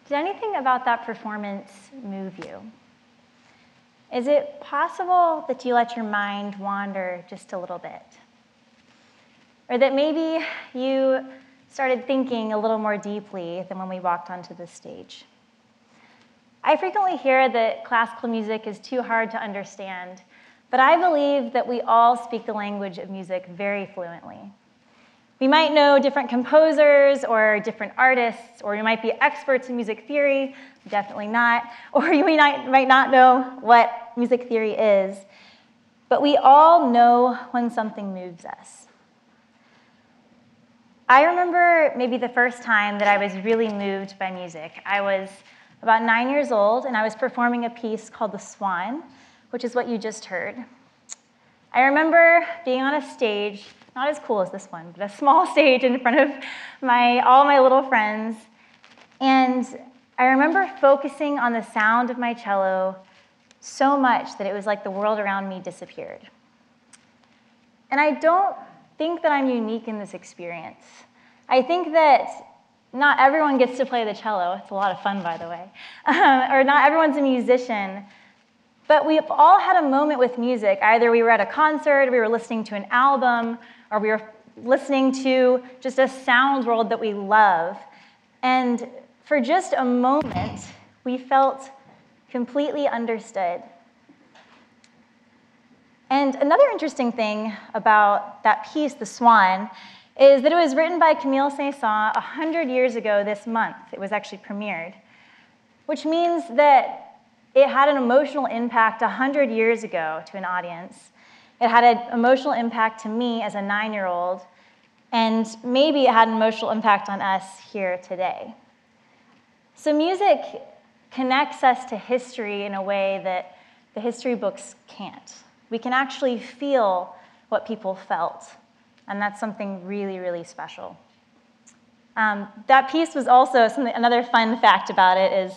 Did anything about that performance move you? Is it possible that you let your mind wander just a little bit? Or that maybe you started thinking a little more deeply than when we walked onto the stage? I frequently hear that classical music is too hard to understand, but I believe that we all speak the language of music very fluently. We might know different composers or different artists, or you might be experts in music theory, definitely not, or you might not know what music theory is, but we all know when something moves us. I remember maybe the first time that I was really moved by music. I was about 9 years old, and I was performing a piece called The Swan, which is what you just heard. I remember being on a stage, not as cool as this one, but a small stage in front of all my little friends, and I remember focusing on the sound of my cello so much that it was like the world around me disappeared. And I don't think that I'm unique in this experience. I think that not everyone gets to play the cello. It's a lot of fun, by the way. Or not everyone's a musician. But we've all had a moment with music. Either we were at a concert, we were listening to an album, or we were listening to just a sound world that we love. And for just a moment, we felt completely understood. And another interesting thing about that piece, The Swan, is that it was written by Camille Saint-Saëns 100 years ago this month. It was actually premiered, which means that it had an emotional impact 100 years ago to an audience. It had an emotional impact to me as a 9-year-old, and maybe it had an emotional impact on us here today. So music connects us to history in a way that the history books can't. We can actually feel what people felt, and that's something really, really special. That piece was also another fun fact about it is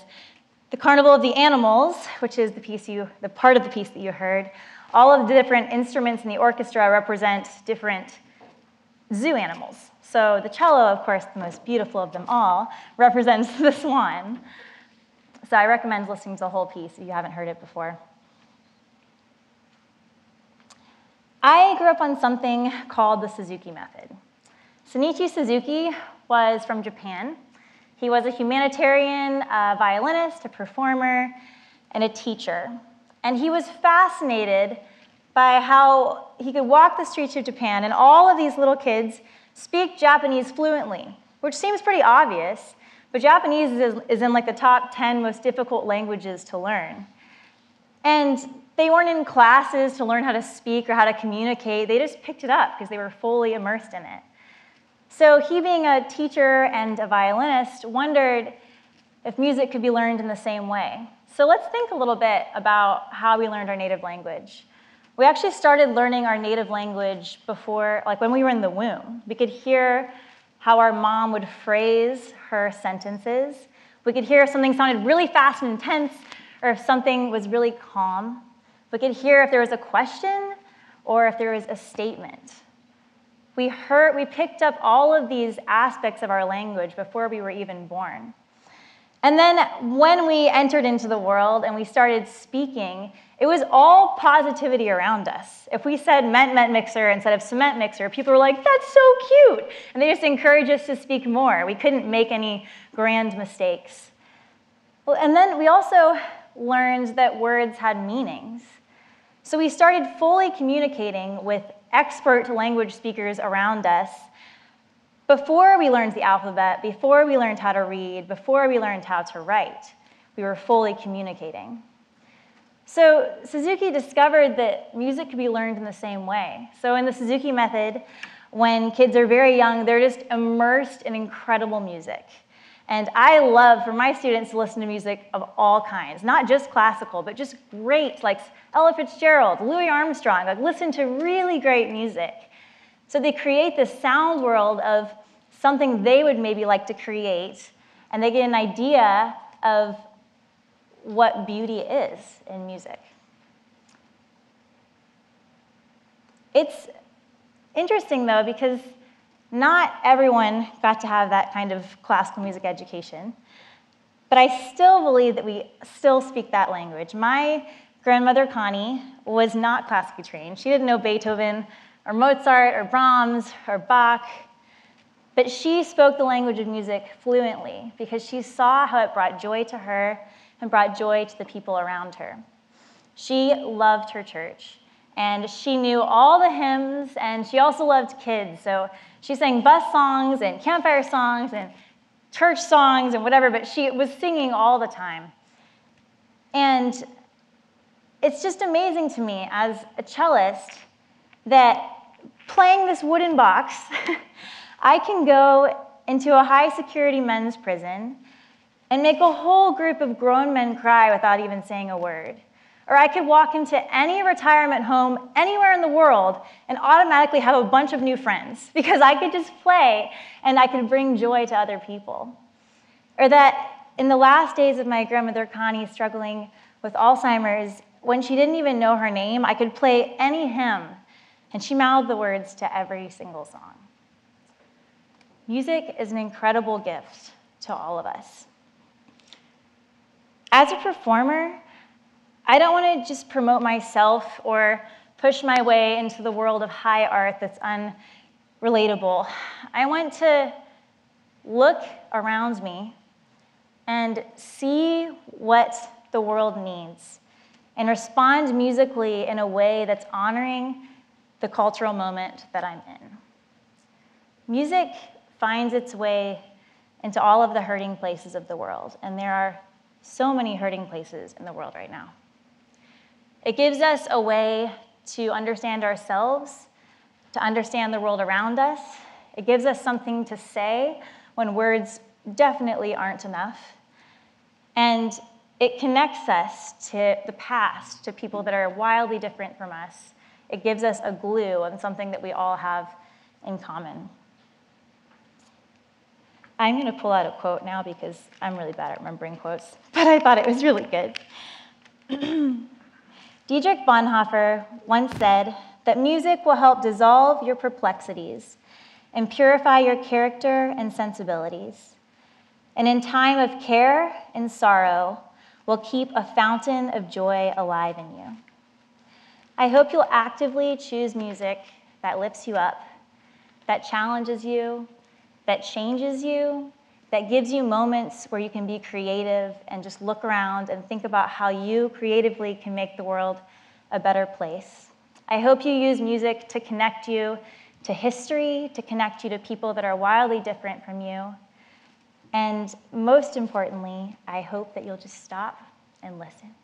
the Carnival of the Animals, which is the part of the piece that you heard. All of the different instruments in the orchestra represent different zoo animals. So the cello, of course, the most beautiful of them all, represents the swan. So I recommend listening to the whole piece if you haven't heard it before. I grew up on something called the Suzuki method. Shinichi Suzuki was from Japan. He was a humanitarian, a violinist, a performer, and a teacher. And he was fascinated by how he could walk the streets of Japan and all of these little kids speak Japanese fluently, which seems pretty obvious, but Japanese is in like the top 10 most difficult languages to learn. And they weren't in classes to learn how to speak or how to communicate. They just picked it up because they were fully immersed in it. So he, being a teacher and a violinist, wondered if music could be learned in the same way. So let's think a little bit about how we learned our native language. We actually started learning our native language before, like when we were in the womb. We could hear how our mom would phrase her sentences. We could hear if something sounded really fast and intense, or if something was really calm. We could hear if there was a question or if there was a statement. We picked up all of these aspects of our language before we were even born. And then when we entered into the world and we started speaking, it was all positivity around us. If we said ment mixer instead of cement mixer, people were like, that's so cute. And they just encouraged us to speak more. We couldn't make any grand mistakes. Well, and then we also learned that words had meanings. So we started fully communicating with expert language speakers around us before we learned the alphabet, before we learned how to read, before we learned how to write. We were fully communicating. So Suzuki discovered that music could be learned in the same way. So in the Suzuki method, when kids are very young, they're just immersed in incredible music. And I love for my students to listen to music of all kinds, not just classical, but just great, like Ella Fitzgerald, Louis Armstrong, like listen to really great music. So they create this sound world of something they would maybe like to create, and they get an idea of what beauty is in music. It's interesting, though, because not everyone got to have that kind of classical music education. But I still believe that we still speak that language. My grandmother, Connie, was not classically trained. She didn't know Beethoven or Mozart or Brahms or Bach, but she spoke the language of music fluently because she saw how it brought joy to her and brought joy to the people around her. She loved her church, and she knew all the hymns, and she also loved kids. So she sang bus songs and campfire songs and church songs and whatever, but she was singing all the time. And it's just amazing to me as a cellist that playing this wooden box, I can go into a high-security men's prison and make a whole group of grown men cry without even saying a word. Or I could walk into any retirement home anywhere in the world and automatically have a bunch of new friends because I could just play and I could bring joy to other people. Or that in the last days of my grandmother Connie struggling with Alzheimer's, when she didn't even know her name, I could play any hymn and she mouthed the words to every single song. Music is an incredible gift to all of us. As a performer, I don't want to just promote myself or push my way into the world of high art that's unrelatable. I want to look around me and see what the world needs and respond musically in a way that's honoring the cultural moment that I'm in. Music finds its way into all of the hurting places of the world, and there are so many hurting places in the world right now. It gives us a way to understand ourselves, to understand the world around us. It gives us something to say when words definitely aren't enough. And it connects us to the past, to people that are wildly different from us. It gives us a glue on something that we all have in common. I'm going to pull out a quote now because I'm really bad at remembering quotes, but I thought it was really good. Dietrich Bonhoeffer once said that music will help dissolve your perplexities and purify your character and sensibilities. And in time of care and sorrow, will keep a fountain of joy alive in you. I hope you'll actively choose music that lifts you up, that challenges you, that changes you, that gives you moments where you can be creative and just look around and think about how you creatively can make the world a better place. I hope you use music to connect you to history, to connect you to people that are wildly different from you. And most importantly, I hope that you'll just stop and listen.